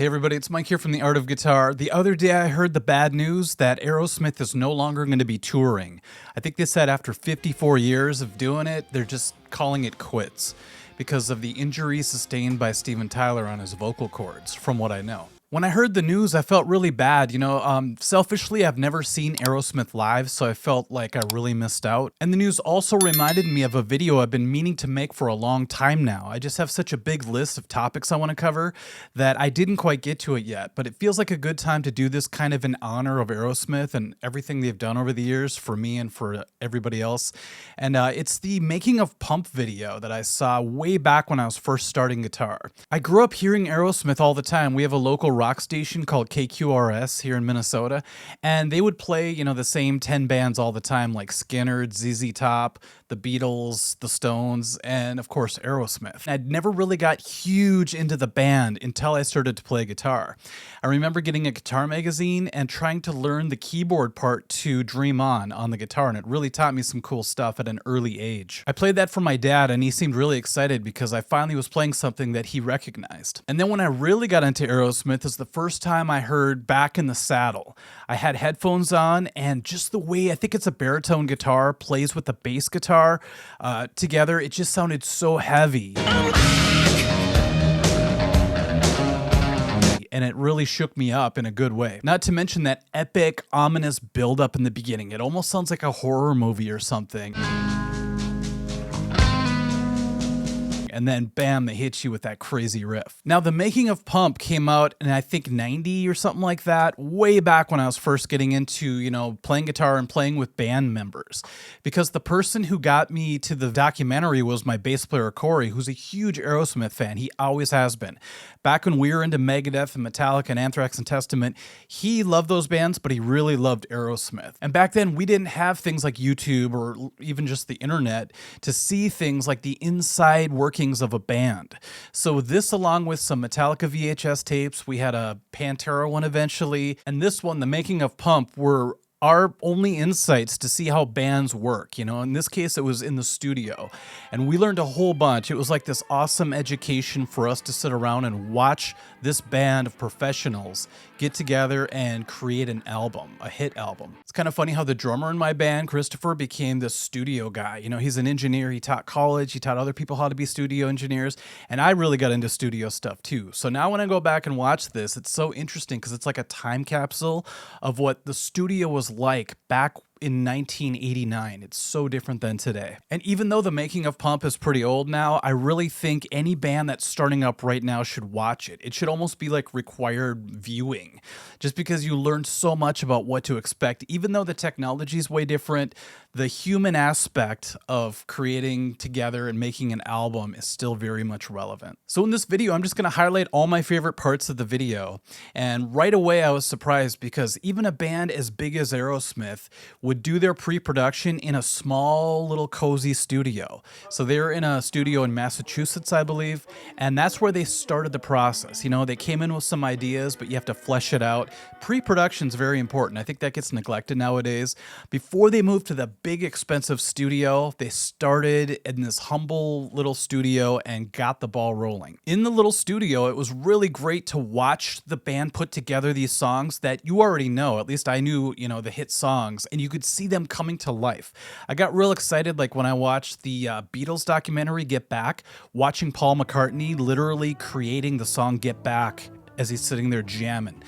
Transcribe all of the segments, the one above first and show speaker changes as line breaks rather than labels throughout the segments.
Hey everybody, it's Mike here from The Art of Guitar. The other day I heard the bad news that AEROSMITH is no longer going to be touring. I think they said after 54 years of doing it, they're just calling it quits because of the injury sustained by Steven Tyler on his vocal cords, from what I know. When I heard the news, I felt really bad. Selfishly, I've never seen AEROSMITH live, so I felt like I really missed out. And the news also reminded me of a video I've been meaning to make for a long time now. I just have such a big list of topics I want to cover that I didn't quite get to it yet, but it feels like a good time to do this kind of in honor of AEROSMITH and everything they've done over the years for me and for everybody else. And it's the Making of Pump video that I saw way back when I was first starting guitar. I grew up hearing AEROSMITH all the time. We have a local rock station called KQRS here in Minnesota, and they would play, the same 10 bands all the time, like Skynyrd, ZZ Top, the Beatles, the Stones, and of course AEROSMITH. I'd never really got huge into the band until I started to play guitar. I remember getting a guitar magazine and trying to learn the keyboard part to Dream On the guitar, and it really taught me some cool stuff at an early age. I played that for my dad, and he seemed really excited because I finally was playing something that he recognized. And then when I really got into AEROSMITH is the first time I heard Back in the Saddle. I had headphones on, and just the way, I think it's a baritone guitar, plays with the bass guitar together, it just sounded so heavy. And it really shook me up in a good way. Not to mention that epic, ominous build-up in the beginning. It almost sounds like a horror movie or something. And then bam, they hit you with that crazy riff. Now, the Making of Pump came out in, I think, 90 or something like that, way back when I was first getting into, playing guitar and playing with band members. Because the person who got me to the documentary was my bass player, Corey, who's a huge AEROSMITH fan. He always has been. Back when we were into Megadeth and Metallica and Anthrax and Testament, he loved those bands, but he really loved AEROSMITH. And back then, we didn't have things like YouTube or even just the internet to see things like the inside workings of a band. So this, along with some Metallica VHS tapes, we had a Pantera one eventually, and this one, The Making of Pump, were our only insights to see how bands work. In this case, it was in the studio, and we learned a whole bunch. It was like this awesome education for us to sit around and watch this band of professionals get together and create an album, a hit album. It's kind of funny how the drummer in my band, Christopher, became this studio guy. He's an engineer. He taught college. He taught other people how to be studio engineers, and I really got into studio stuff too. So now when I go back and watch this, it's so interesting because it's like a time capsule of what the studio was like back in 1989. It's so different than today. And even though The Making of Pump is pretty old now, I really think any band that's starting up right now should watch it. It should almost be like required viewing, just because you learn so much about what to expect. Even though the technology is way different, the human aspect of creating together and making an album is still very much relevant. So in this video, I'm just going to highlight all my favorite parts of the video. And right away, I was surprised because even a band as big as AEROSMITH would do their pre-production in a small little cozy studio. So they're in a studio in Massachusetts, I believe, and that's where they started the process. They came in with some ideas, but you have to flesh it out. Pre-production is very important. I think that gets neglected nowadays. Before they moved to the big expensive studio, they started in this humble little studio and got the ball rolling. In the little studio, it was really great to watch the band put together these songs that you already know. At least I knew, the hit songs, and you could see them coming to life. I got real excited like when I watched the Beatles documentary Get Back, watching Paul McCartney literally creating the song Get Back as he's sitting there jamming.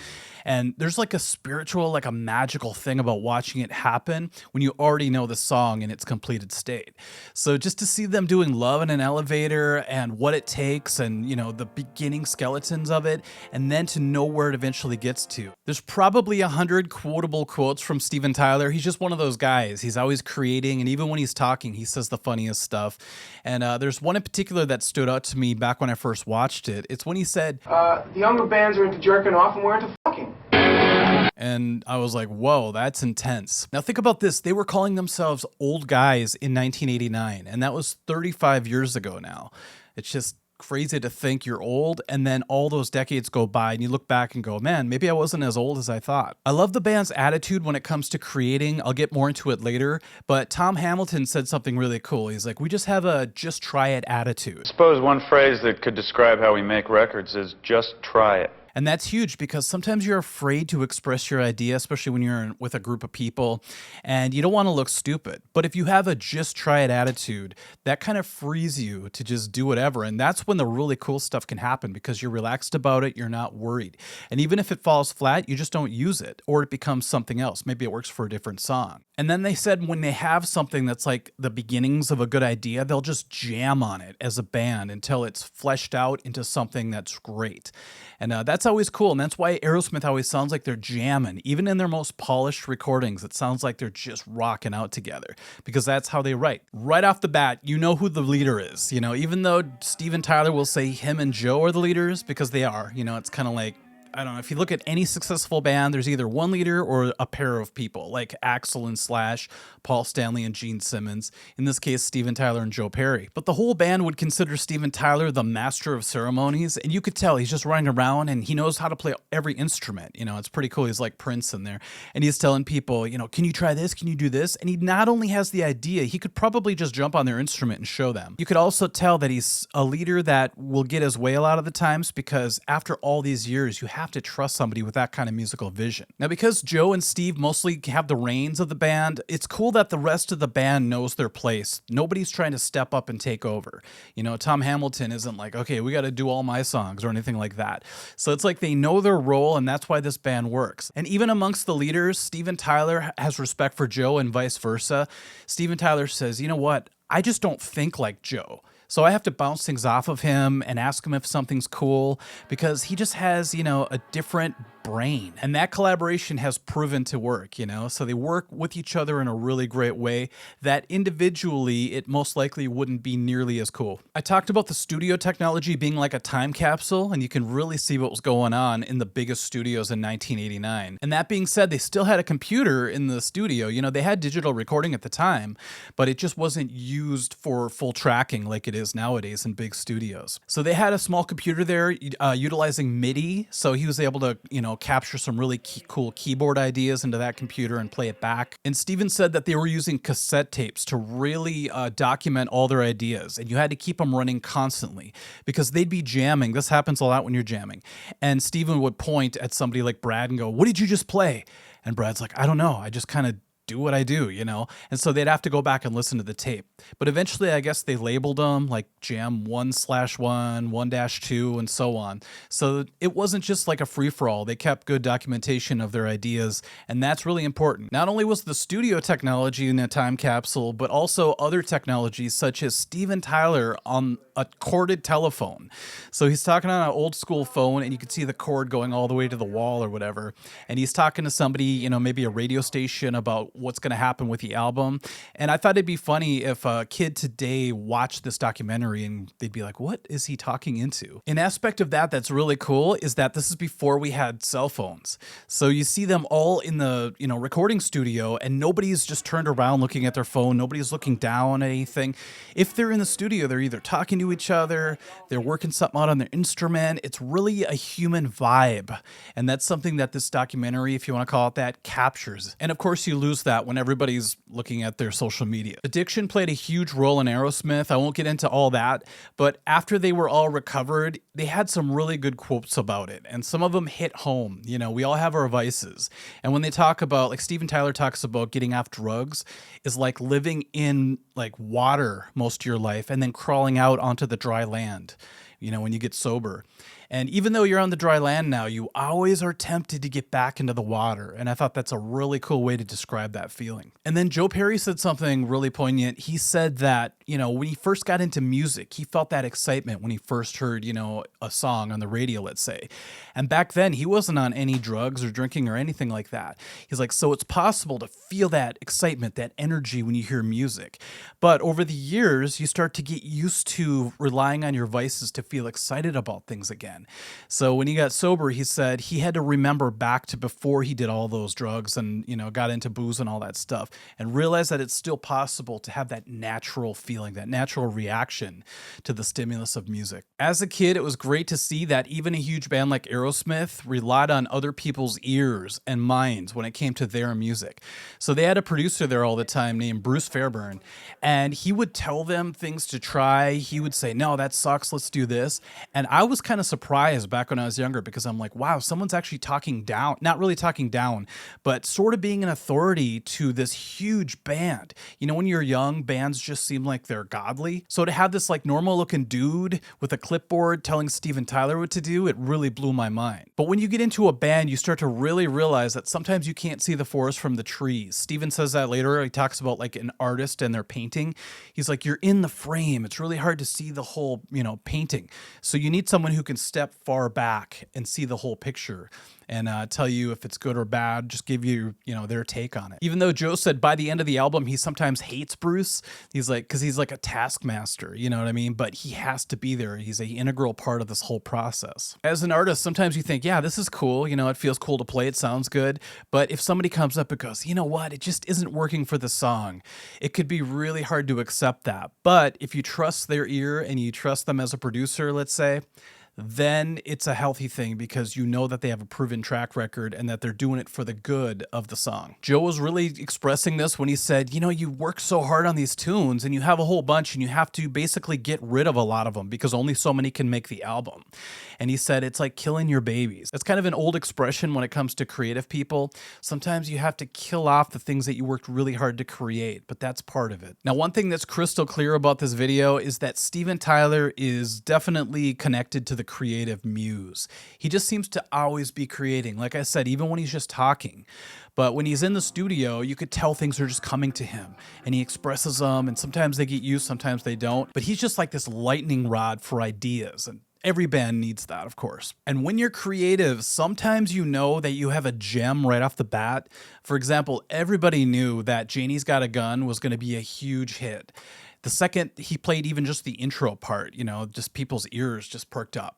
And there's like a spiritual, like a magical thing about watching it happen when you already know the song in its completed state. So just to see them doing Love in an Elevator and What It Takes and, the beginning skeletons of it, and then to know where it eventually gets to. There's probably 100 quotable quotes from Steven Tyler. He's just one of those guys. He's always creating, and even when he's talking, he says the funniest stuff. And there's one in particular that stood out to me back when I first watched it. It's when he said,
the younger bands are into jerking off and we're into fucking.
And I was like, whoa, that's intense. Now think about this. They were calling themselves old guys in 1989, and that was 35 years ago now. It's just crazy to think you're old, and then all those decades go by and you look back and go, man, maybe I wasn't as old as I thought. I love the band's attitude when it comes to creating. I'll get more into it later, but Tom Hamilton said something really cool. He's like, we just have a just try it attitude.
I suppose one phrase that could describe how we make records is just try it.
And that's huge because sometimes you're afraid to express your idea, especially when you're with a group of people and you don't want to look stupid. But if you have a just try it attitude, that kind of frees you to just do whatever. And that's when the really cool stuff can happen because you're relaxed about it, you're not worried. And even if it falls flat, you just don't use it or it becomes something else. Maybe it works for a different song. And then they said when they have something that's like the beginnings of a good idea, they'll just jam on it as a band until it's fleshed out into something that's great. And that's always cool. And that's why Aerosmith always sounds like they're jamming. Even in their most polished recordings, it sounds like they're just rocking out together because that's how they write. Right off the bat, you know who the leader is. You know, even though Steven Tyler will say him and Joe are the leaders because they are, you know, it's kind of like, I don't know, if you look at any successful band, there's either one leader or a pair of people, like Axl and Slash, Paul Stanley and Gene Simmons, in this case, Steven Tyler and Joe Perry. But the whole band would consider Steven Tyler the master of ceremonies, and you could tell he's just running around and he knows how to play every instrument. You know, it's pretty cool. He's like Prince in there. And he's telling people, you know, can you try this? Can you do this? And he not only has the idea, he could probably just jump on their instrument and show them. You could also tell that he's a leader that will get his way a lot of the times because after all these years, you have to trust somebody with that kind of musical vision. Now, because Joe and Steve mostly have the reins of the band, it's cool that the rest of the band knows their place. Nobody's trying to step up and take over. You know, Tom Hamilton isn't like, okay, we got to do all my songs or anything like that. So it's like they know their role, and that's why this band works. And even amongst the leaders, Steven Tyler has respect for Joe and vice versa. Steven Tyler says, you know what? I just don't think like Joe. So I have to bounce things off of him and ask him if something's cool because he just has, you know, a different brain. And that collaboration has proven to work, you know, so they work with each other in a really great way that individually it most likely wouldn't be nearly as cool. I talked about the studio technology being like a time capsule, and you can really see what was going on in the biggest studios in 1989. And that being said, they still had a computer in the studio. You know, they had digital recording at the time, but it just wasn't used for full tracking like it is nowadays in big studios. So they had a small computer there utilizing MIDI, so he was able to, you know, capture some really cool keyboard ideas into that computer and play it back. And Steven said that they were using cassette tapes to really document all their ideas, and you had to keep them running constantly because they'd be jamming. This happens a lot when you're jamming. And Steven would point at somebody like Brad and go, "What did you just play?" And Brad's like, "I don't know. I just kind of do what I do, you know?" And so they'd have to go back and listen to the tape. But eventually, I guess they labeled them like jam 1/1, 1-2, and so on. So it wasn't just like a free-for-all. They kept good documentation of their ideas, and that's really important. Not only was the studio technology in a time capsule, but also other technologies such as Steven Tyler on a corded telephone. So he's talking on an old school phone, and you can see the cord going all the way to the wall or whatever. And he's talking to somebody, you know, maybe a radio station about what's going to happen with the album. And I thought it'd be funny if a kid today watched this documentary and they'd be like, what is he talking into? An aspect of that that's really cool is that this is before we had cell phones. So you see them all in the, you know, recording studio, and nobody's just turned around looking at their phone. Nobody's looking down at anything. If they're in the studio, they're either talking to each other, they're working something out on their instrument. It's really a human vibe. And that's something that this documentary, if you want to call it that, captures. And of course, you lose that when everybody's looking at their social media. Addiction played a huge role in Aerosmith. I won't get into all that, but after they were all recovered, they had some really good quotes about it, and some of them hit home. You know, we all have our vices, and when they talk about, like Steven Tyler talks about getting off drugs is like living in like water most of your life and then crawling out onto the dry land, you know, when you get sober. And even though you're on the dry land now, you always are tempted to get back into the water. And I thought that's a really cool way to describe that feeling. And then Joe Perry said something really poignant. He said that, you know, when he first got into music, he felt that excitement when he first heard, you know, a song on the radio, let's say. And back then, he wasn't on any drugs or drinking or anything like that. He's like, so it's possible to feel that excitement, that energy when you hear music. But over the years, you start to get used to relying on your vices to feel excited about things again. So when he got sober, he said he had to remember back to before he did all those drugs and, you know, got into booze and all that stuff, and realize that it's still possible to have that natural feeling feeling, that natural reaction to the stimulus of music. As a kid, it was great to see that even a huge band like AEROSMITH relied on other people's ears and minds when it came to their music. So they had a producer there all the time named Bruce Fairburn, and he would tell them things to try. He would say, no, that sucks, let's do this. And I was kind of surprised back when I was younger because I'm like, wow, someone's actually talking down, not really talking down, but sort of being an authority to this huge band. You know, when you're young, bands just seem like they're godly. So to have this like normal looking dude with a clipboard telling Steven Tyler what to do, it really blew my mind. But when you get into a band, you start to really realize that sometimes you can't see the forest from the trees. Steven says that later. He talks about like an artist and their painting. He's like, you're in the frame. It's really hard to see the whole, painting. So you need someone who can step far back and see the whole picture and tell you if it's good or bad, just give you, their take on it. Even though Joe said by the end of the album, he sometimes hates Bruce. He's like, because he's like a taskmaster, you know what I mean? But he has to be there. He's an integral part of this whole process. As an artist, sometimes you think, yeah, this is cool. It feels cool to play. It sounds good. But if somebody comes up and goes, you know what? It just isn't working for the song. It could be really hard to accept that. But if you trust their ear and you trust them as a producer, let's say, then it's a healthy thing because you know that they have a proven track record and that they're doing it for the good of the song. Joe was really expressing this when he said, you work so hard on these tunes and you have a whole bunch and you have to basically get rid of a lot of them because only so many can make the album. And he said, it's like killing your babies. That's kind of an old expression when it comes to creative people. Sometimes you have to kill off the things that you worked really hard to create, but that's part of it. Now, one thing that's crystal clear about this video is that Steven Tyler is definitely connected to the creative muse. He just seems to always be creating, like I said, even when he's just talking. But when he's in the studio, you could tell things are just coming to him and he expresses them, and sometimes they get used, sometimes they don't. But he's just like this lightning rod for ideas, and every band needs that, of course. And when you're creative, sometimes you know that you have a gem right off the bat. For example, everybody knew that Janie's Got a Gun was going to be a huge hit. The second he played even just the intro part, just people's ears just perked up.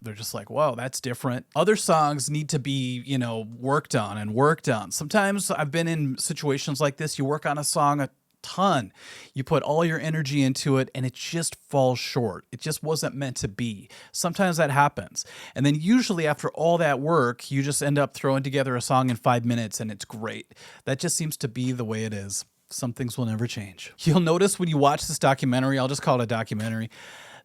They're just like, whoa, that's different. Other songs need to be, worked on and worked on. Sometimes I've been in situations like this. You work on a song a ton. You put all your energy into it and it just falls short. It just wasn't meant to be. Sometimes that happens. And then usually after all that work, you just end up throwing together a song in 5 minutes and it's great. That just seems to be the way it is. Some things will never change. You'll notice when you watch this documentary, I'll just call it a documentary,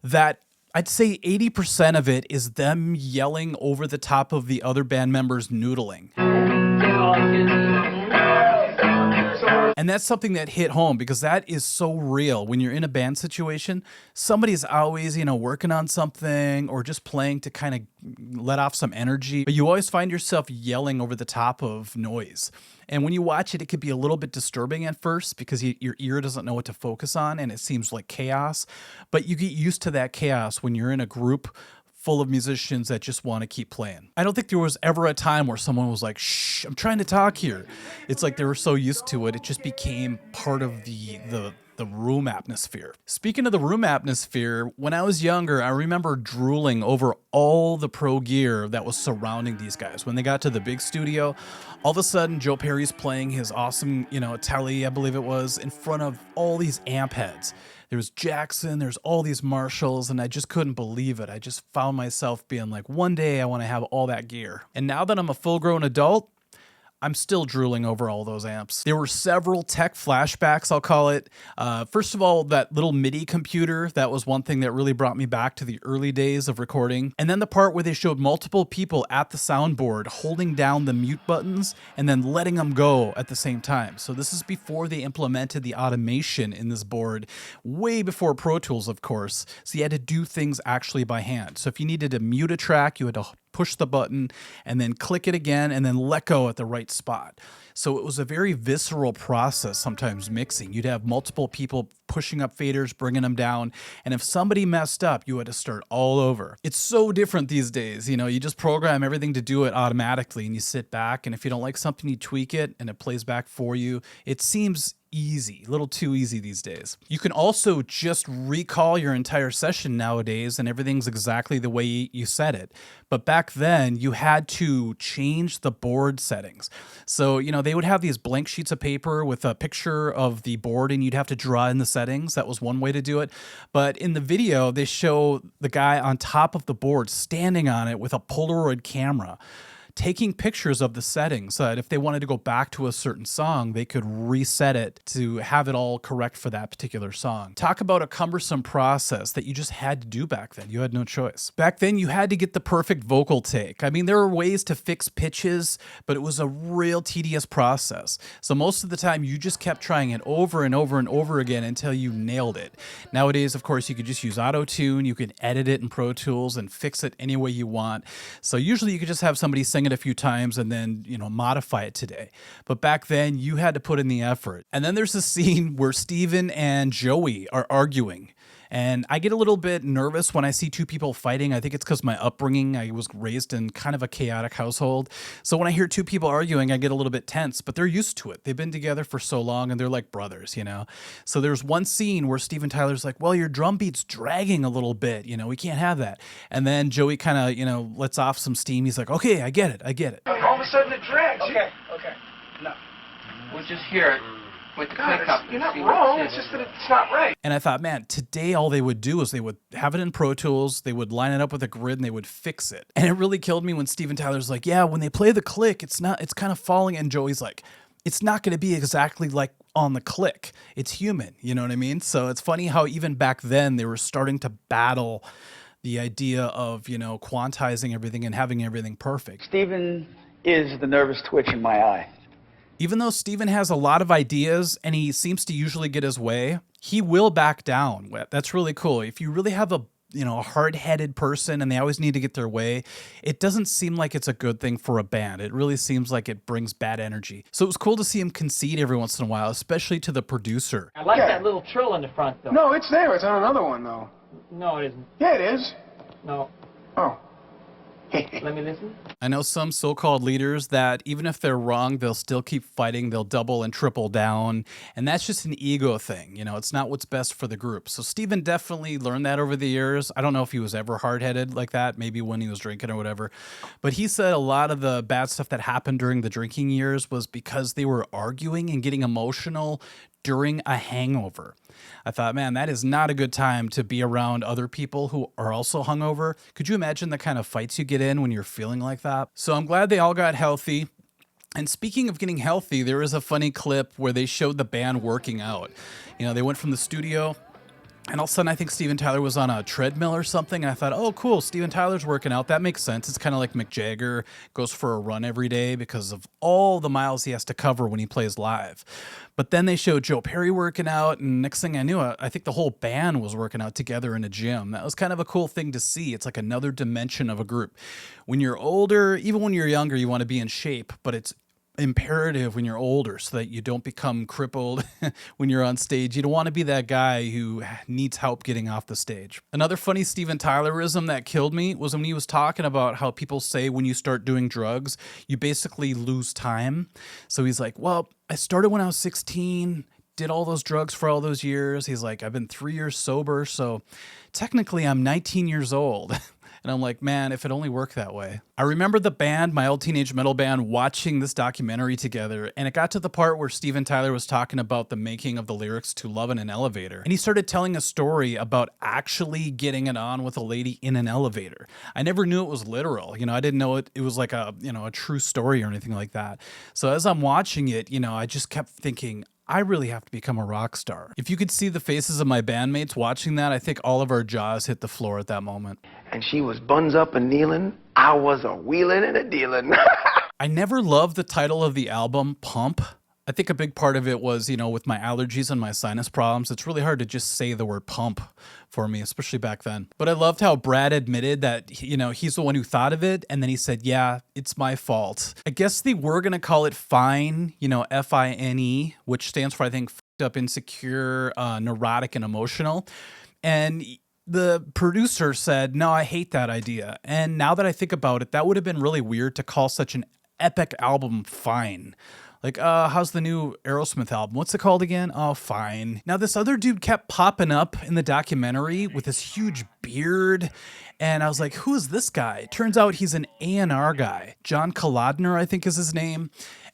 that I'd say 80% of it is them yelling over the top of the other band members noodling. And that's something that hit home because that is so real. When you're in a band situation, somebody's always, working on something or just playing to kind of let off some energy. But you always find yourself yelling over the top of noise. And when you watch it, it could be a little bit disturbing at first because your ear doesn't know what to focus on and it seems like chaos. But you get used to that chaos when you're in a group full of musicians that just want to keep playing. I don't think there was ever a time where someone was like, shh, I'm trying to talk here. It's like they were so used to it, it just became part of the room atmosphere. Speaking of the room atmosphere, when I was younger, I remember drooling over all the pro gear that was surrounding these guys. When they got to the big studio, all of a sudden Joe Perry's playing his awesome, Telly, I believe it was, in front of all these amp heads. There was Jackson, there's all these Marshalls, and I just couldn't believe it. I just found myself being like, one day I want to have all that gear. And now that I'm a full-grown adult, I'm still drooling over all those amps. There were several tech flashbacks, I'll call it. First of all, that little MIDI computer, that was one thing that really brought me back to the early days of recording. And then the part where they showed multiple people at the soundboard holding down the mute buttons and then letting them go at the same time. So this is before they implemented the automation in this board, way before Pro Tools, of course. So you had to do things actually by hand. So if you needed to mute a track, you had to push the button and then click it again and then let go at the right spot. So it was a very visceral process, sometimes mixing. You'd have multiple people pushing up faders, bringing them down. And if somebody messed up, you had to start all over. It's so different these days. You just program everything to do it automatically and you sit back. And if you don't like something, you tweak it and it plays back for you. It seems easy, a little too easy these days. You can also just recall your entire session nowadays and everything's exactly the way you set it. But back then you had to change the board settings. So, they would have these blank sheets of paper with a picture of the board and you'd have to draw in the settings. That was one way to do it. But in the video, they show the guy on top of the board standing on it with a Polaroid camera, taking pictures of the settings so that if they wanted to go back to a certain song, they could reset it to have it all correct for that particular song. Talk about a cumbersome process that you just had to do back then. You had no choice. Back then, you had to get the perfect vocal take. I mean, there were ways to fix pitches, but it was a real tedious process. So most of the time, you just kept trying it over and over and over again until you nailed it. Nowadays, of course, you could just use auto-tune. You can edit it in Pro Tools and fix it any way you want. So usually you could just have somebody sing it a few times and then, modify it today. But back then you had to put in the effort. And then there's a scene where Steven and Joey are arguing. And I get a little bit nervous when I see two people fighting. I think it's because my upbringing, I was raised in kind of a chaotic household. So when I hear two people arguing, I get a little bit tense, but they're used to it. They've been together for so long and they're like brothers, So there's one scene where Steven Tyler's like, well, your drum beat's dragging a little bit. We can't have that. And then Joey kind of, lets off some steam. He's like, okay, I get it.
All of a sudden it drags.
Okay. No. We'll just hear it with the click up.
You're not wrong, it's just that it's not right.
And I thought, man, today all they would do is they would have it in Pro Tools, they would line it up with a grid, and they would fix it. And it really killed me when Steven Tyler's like, yeah, when they play the click, it's kind of falling. And Joey's like, it's not going to be exactly like on the click. It's human, you know what I mean? So it's funny how even back then they were starting to battle the idea of, quantizing everything and having everything perfect.
Steven is the nervous twitch in my eye.
Even though Steven has a lot of ideas and he seems to usually get his way, he will back down. That's really cool. If you really have a hard-headed person and they always need to get their way, it doesn't seem like it's a good thing for a band. It really seems like it brings bad energy. So it was cool to see him concede every once in a while, especially to the producer.
I like that little trill in the front, though.
No, it's there. It's on another one, though.
No, it isn't.
Yeah, it is.
No.
Oh.
Let me listen.
I know some so-called leaders that even if they're wrong, they'll still keep fighting. They'll double and triple down. And that's just an ego thing. It's not what's best for the group. So Steven definitely learned that over the years. I don't know if he was ever hard-headed like that, maybe when he was drinking or whatever. But he said a lot of the bad stuff that happened during the drinking years was because they were arguing and getting emotional during a hangover. I thought, man, that is not a good time to be around other people who are also hungover. Could you imagine the kind of fights you get in when you're feeling like that? So I'm glad they all got healthy. And speaking of getting healthy, there is a funny clip where they showed the band working out. They went from the studio, and all of a sudden, I think Steven Tyler was on a treadmill or something. And I thought, oh, cool, Steven Tyler's working out. That makes sense. It's kind of like Mick Jagger goes for a run every day because of all the miles he has to cover when he plays live. But then they showed Joe Perry working out, and next thing I knew, I think the whole band was working out together in a gym. That was kind of a cool thing to see. It's like another dimension of a group. When you're older, even when you're younger, you want to be in shape, but it's imperative when you're older so that you don't become crippled when you're on stage. You don't want to be that guy who needs help getting off the stage. Another funny Steven Tylerism that killed me was when he was talking about how people say when you start doing drugs, you basically lose time. So he's like, well, I started when I was 16, did all those drugs for all those years. He's like, I've been 3 years sober, so technically I'm 19 years old. And I'm like, man, if it only worked that way. I remember the band, my old teenage metal band, watching this documentary together. And it got to the part where Steven Tyler was talking about the making of the lyrics to Love in an Elevator. And he started telling a story about actually getting it on with a lady in an elevator. I never knew it was literal. I didn't know it was like a true story or anything like that. So as I'm watching it, I just kept thinking, I really have to become a rock star. If you could see the faces of my bandmates watching that, I think all of our jaws hit the floor at that moment.
And she was buns up and kneeling. I was a wheeling and a dealing.
I never loved the title of the album, Pump. I think a big part of it was, with my allergies and my sinus problems, it's really hard to just say the word pump for me, especially back then. But I loved how Brad admitted that, he's the one who thought of it. And then he said, yeah, it's my fault. I guess they were going to call it Fine, F-I-N-E, which stands for, I think, fucked up, insecure, neurotic, and emotional. And the producer said, no, I hate that idea. And now that I think about it, that would have been really weird to call such an epic album Fine. Like, how's the new AEROSMITH album? What's it called again? Oh, fine. Now, this other dude kept popping up in the documentary with this huge beard. And I was like, who is this guy? Turns out he's an A&R guy. John Kolodner, I think is his name.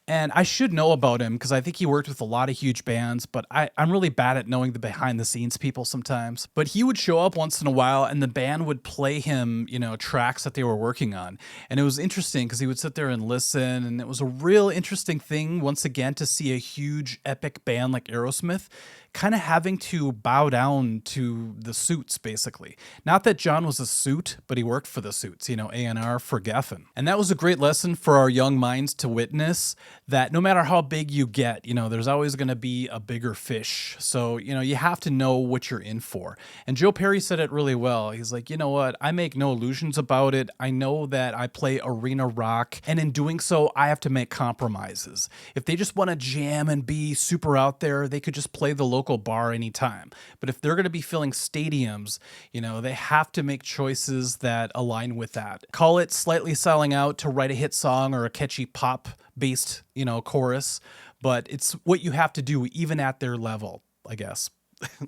And I should know about him because I think he worked with a lot of huge bands, but I'm really bad at knowing the behind the scenes people sometimes. But he would show up once in a while and the band would play him, you know, tracks that they were working on. And it was interesting because he would sit there and listen. And it was a real interesting thing, once again, to see a huge epic band like AEROSMITH kind of having to bow down to the suits, basically. Not that John was a suit, but he worked for the suits, you know, A&R for Geffen. And that was a great lesson for our young minds to witness, that no matter how big you get, you know, there's always going to be a bigger fish. So, you know, you have to know what you're in for. And Joe Perry said it really well. He's like, you know what? I make no illusions about it. I know that I play arena rock, and in doing so, I have to make compromises. If they just want to jam and be super out there, they could just play the local bar anytime. But if they're going to be filling stadiums, you know, they have to make choices that align with that. Call it slightly selling out to write a hit song or a catchy pop based, you know, chorus, but it's what you have to do even at their level, I guess.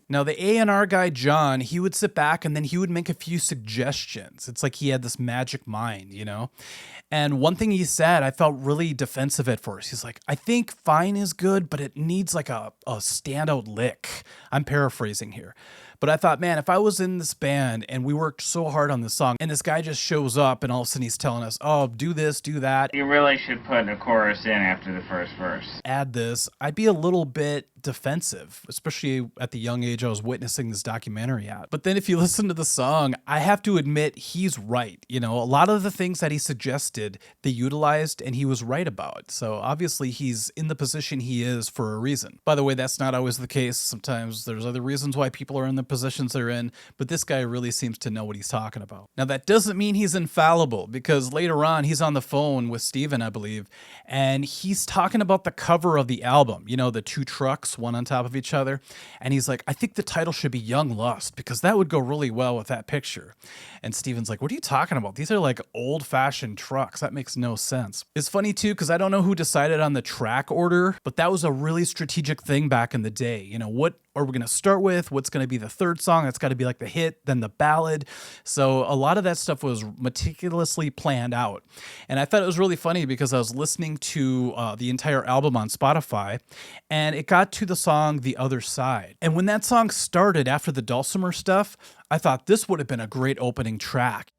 Now, the A&R guy, John, he would sit back and then he would make a few suggestions. It's like he had this magic mind, you know? And one thing he said, I felt really defensive at first. He's like, I think Fine is good, but it needs like a standout lick. I'm paraphrasing here. But I thought, man, if I was in this band and we worked so hard on this song and this guy just shows up and all of a sudden he's telling us, oh, do this, do that.
You really should put a chorus in after the first verse.
Add this. I'd be a little bit defensive, especially at the young age I was witnessing this documentary at. But then if you listen to the song, I have to admit he's right. You know, a lot of the things that he suggested, they utilized and he was right about. So obviously he's in the position he is for a reason. By the way, that's not always the case. Sometimes there's other reasons why people are in the positions they're in, but this guy really seems to know what he's talking about. Now, that doesn't mean he's infallible, because later on he's on the phone with Steven, I believe, and he's talking about the cover of the album, you know, the two trucks, one on top of each other. And he's like, I think the title should be Young Lust, because that would go really well with that picture. And Steven's like, what are you talking about? These are like old-fashioned trucks. That makes no sense. It's funny too, because I don't know who decided on the track order, but that was a really strategic thing back in the day. You know, what are we going to start with? What's going to be the third song? That's got to be like the hit, then the ballad. So a lot of that stuff was meticulously planned out. And I thought it was really funny because I was listening to the entire album on Spotify, and it got to the song The Other Side. And when that song started after the dulcimer stuff, I thought this would have been a great opening track.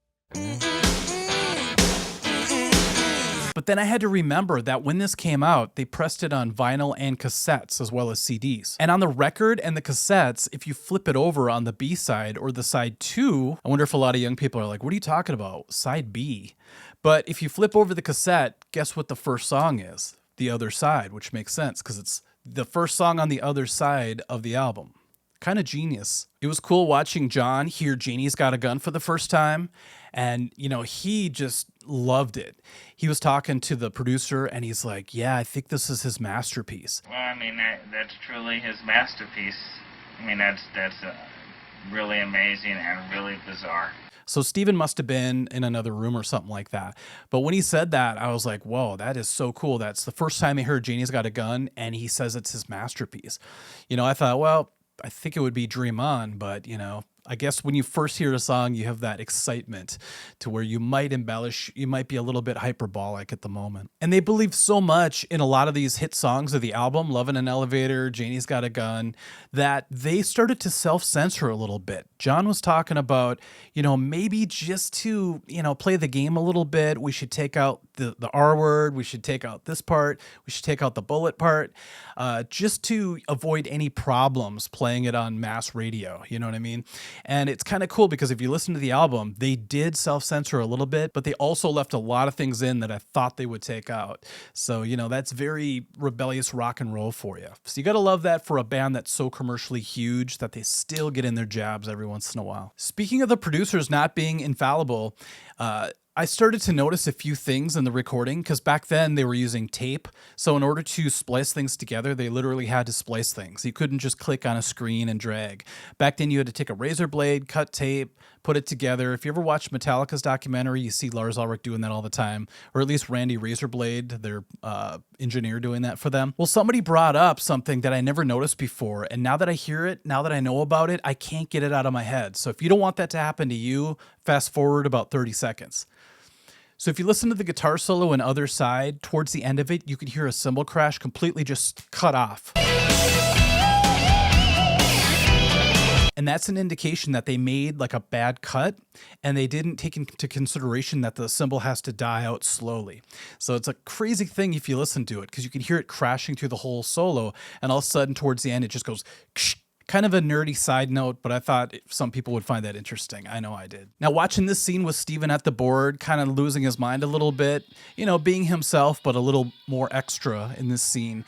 But then I had to remember that when this came out, they pressed it on vinyl and cassettes as well as CDs. And on the record and the cassettes, if you flip it over on the B side or the side 2, I wonder if a lot of young people are like, what are you talking about? Side B. But if you flip over the cassette, guess what the first song is? The Other Side, which makes sense because it's the first song on the other side of the album. Kind of genius. It was cool watching John hear Janie's Got a Gun for the first time. And, you know, he just loved it. He was talking to the producer and he's like, yeah, I think this is his masterpiece.
Well, I mean, that's truly his masterpiece. I mean, that's really amazing and really bizarre.
So Steven must have been in another room or something like that. But when he said that, I was like, whoa, that is so cool. That's the first time he heard Janie's Got a Gun and he says it's his masterpiece. You know, I thought, well, I think it would be Dream On, but, you know, I guess when you first hear a song, you have that excitement to where you might embellish, you might be a little bit hyperbolic at the moment. And they believe so much in a lot of these hit songs of the album, Love in an Elevator, Janie's Got a Gun, that they started to self-censor a little bit. John was talking about, you know, maybe just to, you know, play the game a little bit, we should take out the R word, we should take out this part, we should take out the bullet part, just to avoid any problems playing it on mass radio, you know what I mean? And it's kind of cool because if you listen to the album, they did self-censor a little bit, but they also left a lot of things in that I thought they would take out. So, you know, that's very rebellious rock and roll for you. So you got to love that for a band that's so commercially huge that they still get in their jabs every once in a while. Speaking of the producers not being infallible, I started to notice a few things in the recording because back then they were using tape. So in order to splice things together, they literally had to splice things. You couldn't just click on a screen and drag. Back then you had to take a razor blade, cut tape, put it together. If you ever watch Metallica's documentary, you see Lars Ulrich doing that all the time, or at least Randy Razorblade, their engineer, doing that for them. Well, somebody brought up something that I never noticed before, and now that I hear it, now that I know about it, I can't get it out of my head. So if you don't want that to happen to you, fast forward about 30 seconds. So if you listen to the guitar solo in Other Side, towards the end of it, you could hear a cymbal crash completely just cut off. And that's an indication that they made like a bad cut and they didn't take into consideration that the cymbal has to die out slowly. So it's a crazy thing if you listen to it because you can hear it crashing through the whole solo and all of a sudden towards the end it just goes ksh. Kind of a nerdy side note, but I thought some people would find that interesting. I know I did. Now, watching this scene with Steven at the board, kind of losing his mind a little bit, you know, being himself, but a little more extra in this scene,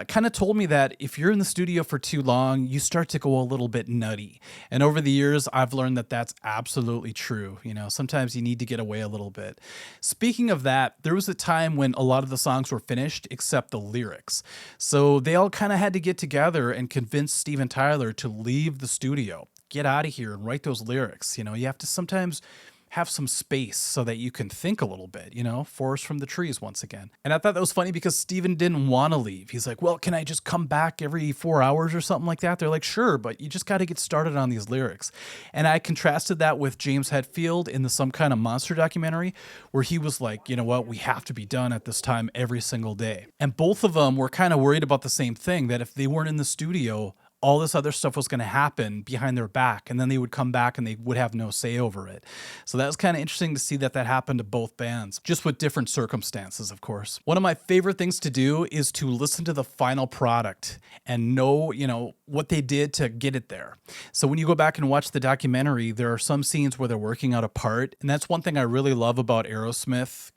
kind of told me that if you're in the studio for too long, you start to go a little bit nutty. And over the years, I've learned that that's absolutely true. You know, sometimes you need to get away a little bit. Speaking of that, there was a time when a lot of the songs were finished except the lyrics. So they all kind of had to get together and convince Steven Tyler to leave the studio, get out of here and write those lyrics. You know, you have to sometimes have some space so that you can think a little bit, you know, forest from the trees once again. And I thought that was funny because Steven didn't want to leave. He's like, well, can I just come back every 4 hours or something like that? They're like, sure, but you just got to get started on these lyrics. And I contrasted that with James Hetfield in the Some Kind of Monster documentary, where he was like, you know what, we have to be done at this time every single day. And both of them were kind of worried about the same thing, that if they weren't in the studio, all this other stuff was going to happen behind their back, and then they would come back and they would have no say over it. So that was kind of interesting to see that that happened to both bands, just with different circumstances, of course. One of my favorite things to do is to listen to the final product and know, you know, what they did to get it there. So when you go back and watch the documentary, there are some scenes where they're working out a part, and that's one thing I really love about AEROSMITH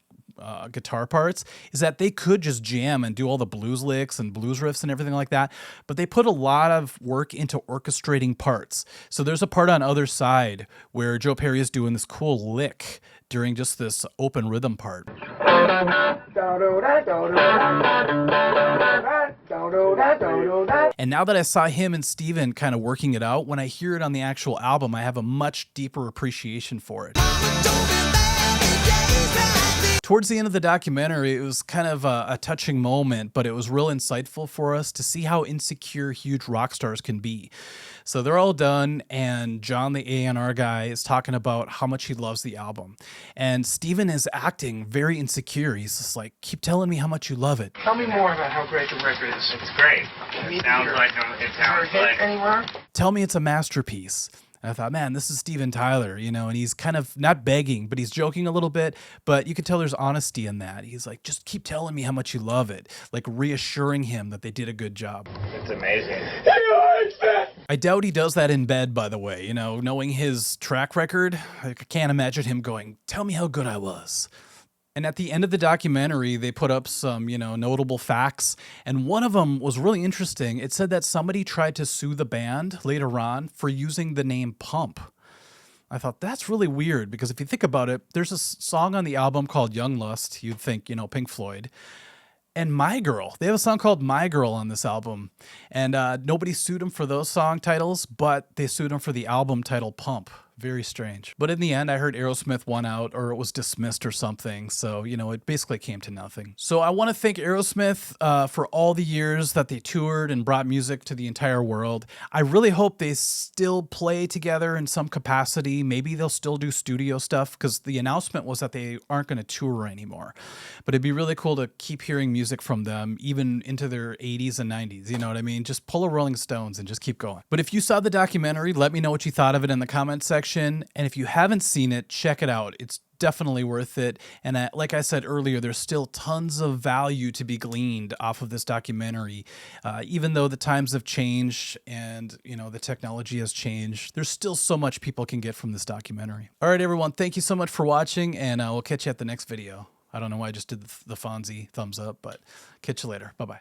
guitar parts, is that they could just jam and do all the blues licks and blues riffs and everything like that, but they put a lot of work into orchestrating parts. So there's a part on Other Side where Joe Perry is doing this cool lick during just this open rhythm part. And now that I saw him and Steven kind of working it out, when I hear it on the actual album, I have a much deeper appreciation for it. Towards the end of the documentary, it was kind of a touching moment, but it was real insightful for us to see how insecure huge rock stars can be. So they're all done, and John, the A&R guy, is talking about how much he loves the album. And Steven is acting very insecure. He's just like, keep telling me how much you love it.
Tell me more about how great the record is.
It's great.
Maybe
It sounds
you're-
like
Is there a hit anywhere?
Tell me it's a masterpiece. And I thought, man, this is Steven Tyler, you know, and he's kind of not begging, but he's joking a little bit, but you can tell there's honesty in that. He's like, just keep telling me how much you love it, like reassuring him that they did a good job.
It's amazing.
I doubt he does that in bed, by the way, you know, knowing his track record, I can't imagine him going, tell me how good I was. And at the end of the documentary, they put up some, you know, notable facts. And one of them was really interesting. It said that somebody tried to sue the band later on for using the name Pump. I thought that's really weird because if you think about it, there's a song on the album called Young Lust. You'd think, you know, Pink Floyd. And My Girl. They have a song called My Girl on this album. And nobody sued them for those song titles, but they sued them for the album title Pump. Very strange. But in the end, I heard AEROSMITH won out, or it was dismissed or something. So, you know, it basically came to nothing. So I want to thank AEROSMITH for all the years that they toured and brought music to the entire world. I really hope they still play together in some capacity. Maybe they'll still do studio stuff, because the announcement was that they aren't going to tour anymore. But it'd be really cool to keep hearing music from them, even into their 80s and 90s. You know what I mean? Just pull a Rolling Stones and just keep going. But if you saw the documentary, let me know what you thought of it in the comments section. And if you haven't seen it, check it out. It's definitely worth it. And like I said earlier, there's still tons of value to be gleaned off of this documentary. Even though the times have changed and, you know, the technology has changed, there's still so much people can get from this documentary. All right, everyone, thank you so much for watching, and we'll catch you at the next video. I don't know why I just did the Fonzie thumbs up, but catch you later. Bye-bye.